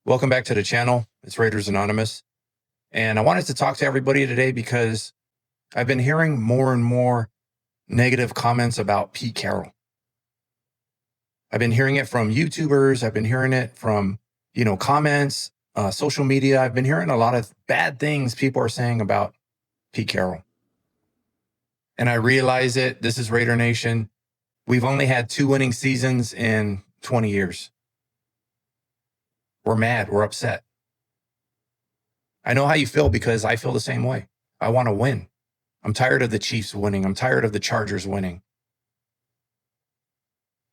Welcome back to the channel. It's Raiders Anonymous. And I wanted to talk to everybody today because I've been hearing more and more negative comments about Pete Carroll. I've been hearing it from YouTubers. I've been hearing it from, comments, social media. I've been hearing a lot of bad things people are saying about Pete Carroll. And I realize it. This is Raider Nation. We've only had 2 winning seasons in 20 years. We're mad. We're upset. I know how you feel because I feel the same way. I want to win. I'm tired of the Chiefs winning. I'm tired of the Chargers winning.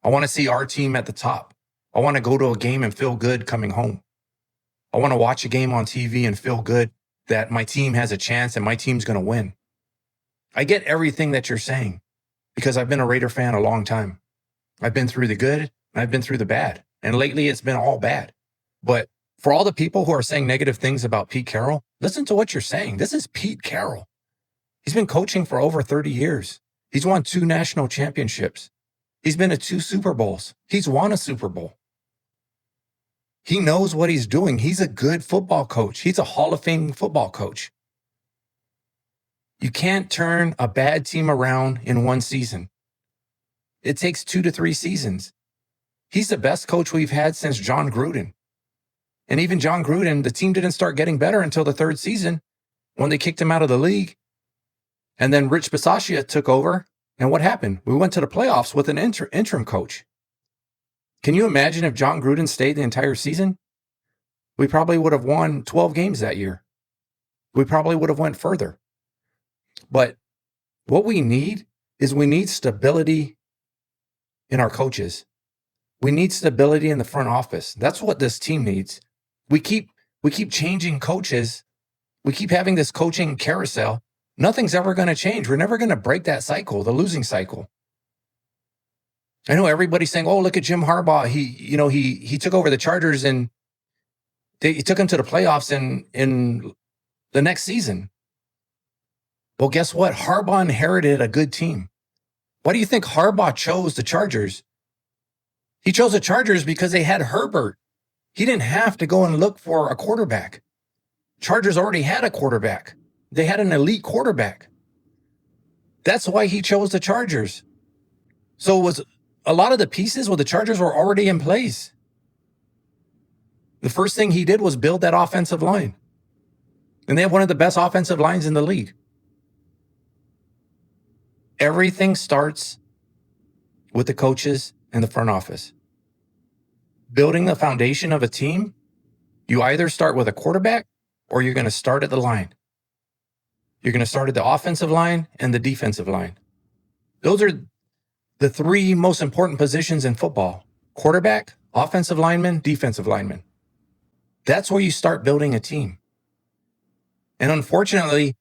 I want to see our team at the top. I want to go to a game and feel good coming home. I want to watch a game on TV and feel good that my team has a chance and my team's going to win. I get everything that you're saying because I've been a Raider fan a long time. I've been through the good and I've been through the bad. And lately it's been all bad. But for all the people who are saying negative things about Pete Carroll, listen to what you're saying. This is Pete Carroll. He's been coaching for over 30 years. He's won 2 national championships. He's been to 2 Super Bowls. He's won a Super Bowl. He knows what he's doing. He's a good football coach. He's a Hall of Fame football coach. You can't turn a bad team around in 1 season. It takes 2 to 3 seasons. He's the best coach we've had since John Gruden. And even John Gruden, the team didn't start getting better until the 3rd season when they kicked him out of the league. And then Rich Bisaccia took over. And what happened? We went to the playoffs with an interim coach. Can you imagine if John Gruden stayed the entire season? We probably would have won 12 games that year. We probably would have went further. But what we need is we need stability in our coaches. We need stability in the front office. That's what this team needs. We keep changing coaches. We keep having this coaching carousel. Nothing's ever going to change. We're never going to break that cycle, the losing cycle. I know everybody's saying, "Oh, look at Jim Harbaugh. He took over the Chargers and he took them to the playoffs in the next season." Well, guess what? Harbaugh inherited a good team. Why do you think Harbaugh chose the Chargers? He chose the Chargers because they had Herbert. He didn't have to go and look for a quarterback. Chargers already had a quarterback. They had an elite quarterback. That's why he chose the Chargers. So it was a lot of the pieces with the Chargers were already in place. The first thing he did was build that offensive line. And they have one of the best offensive lines in the league. Everything starts with the coaches and the front office. Building the foundation of a team, you either start with a quarterback or you're going to start at the line. You're going to start at the offensive line and the defensive line. Those are the 3 most important positions in football: quarterback, offensive lineman, defensive lineman. That's where you start building a team. And unfortunately,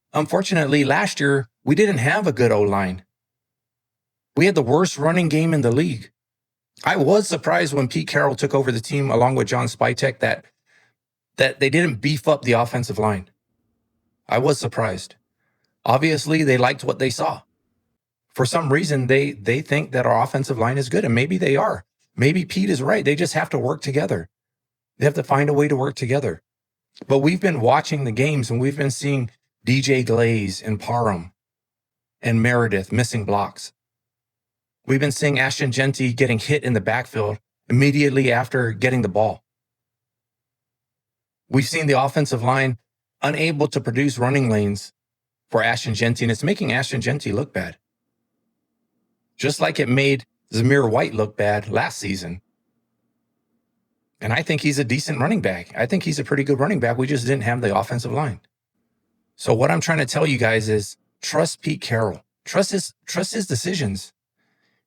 last year, we didn't have a good O-line. We had the worst running game in the league. I was surprised when Pete Carroll took over the team along with John Spytek that they didn't beef up the offensive line. I was surprised. Obviously, they liked what they saw. For some reason, they think that our offensive line is good, and maybe they are. Maybe Pete is right. They just have to work together. They have to find a way to work together. But we've been watching the games, and we've been seeing DJ Glaze and Parham and Meredith missing blocks. We've been seeing Ashton Jeanty getting hit in the backfield immediately after getting the ball. We've seen the offensive line unable to produce running lanes for Ashton Jeanty, and it's making Ashton Jeanty look bad. Just like it made Zamir White look bad last season. And I think he's a decent running back. I think he's a pretty good running back. We just didn't have the offensive line. So what I'm trying to tell you guys is trust Pete Carroll. Trust his decisions.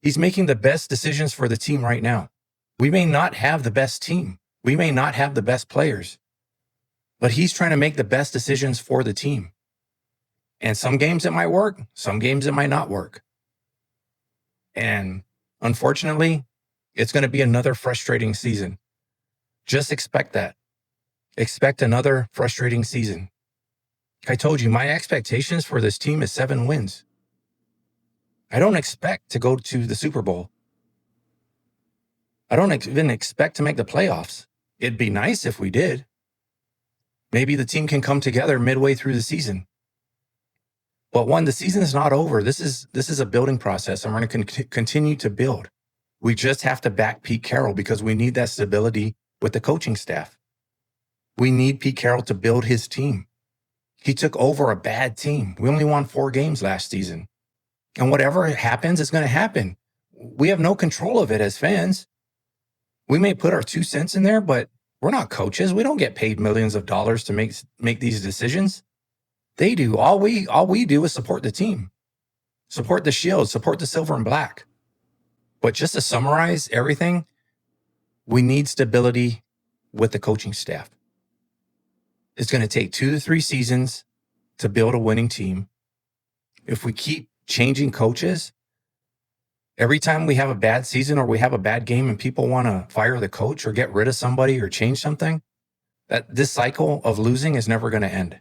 He's making the best decisions for the team right now. We may not have the best team. We may not have the best players. But he's trying to make the best decisions for the team. And some games it might work. Some games it might not work. And unfortunately, it's going to be another frustrating season. Just expect that. Expect another frustrating season. I told you, my expectations for this team is 7 wins. I don't expect to go to the Super Bowl. I don't even expect to make the playoffs. It'd be nice if we did. Maybe the team can come together midway through the season. But the season is not over. This is a building process, and we're going to continue to build. We just have to back Pete Carroll because we need that stability with the coaching staff. We need Pete Carroll to build his team. He took over a bad team. We only won 4 games last season. And whatever happens, it's going to happen. We have no control of it as fans. We may put our 2 cents in there, but we're not coaches. We don't get paid millions of dollars to make these decisions. They do. All we do is support the team, support the Shield, support the Silver and Black. But just to summarize everything, we need stability with the coaching staff. It's going to take 2 to 3 seasons to build a winning team. If we keep changing coaches, every time we have a bad season or we have a bad game and people want to fire the coach or get rid of somebody or change something, that this cycle of losing is never going to end.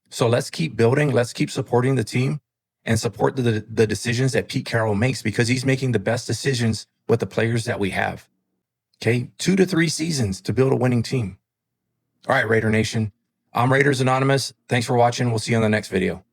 So let's keep building. Let's keep supporting the team and support the decisions that Pete Carroll makes, because he's making the best decisions with the players that we have. Okay, 2 to 3 seasons to build a winning team. All right, Raider Nation. I'm Raiders Anonymous. Thanks for watching. We'll see you on the next video.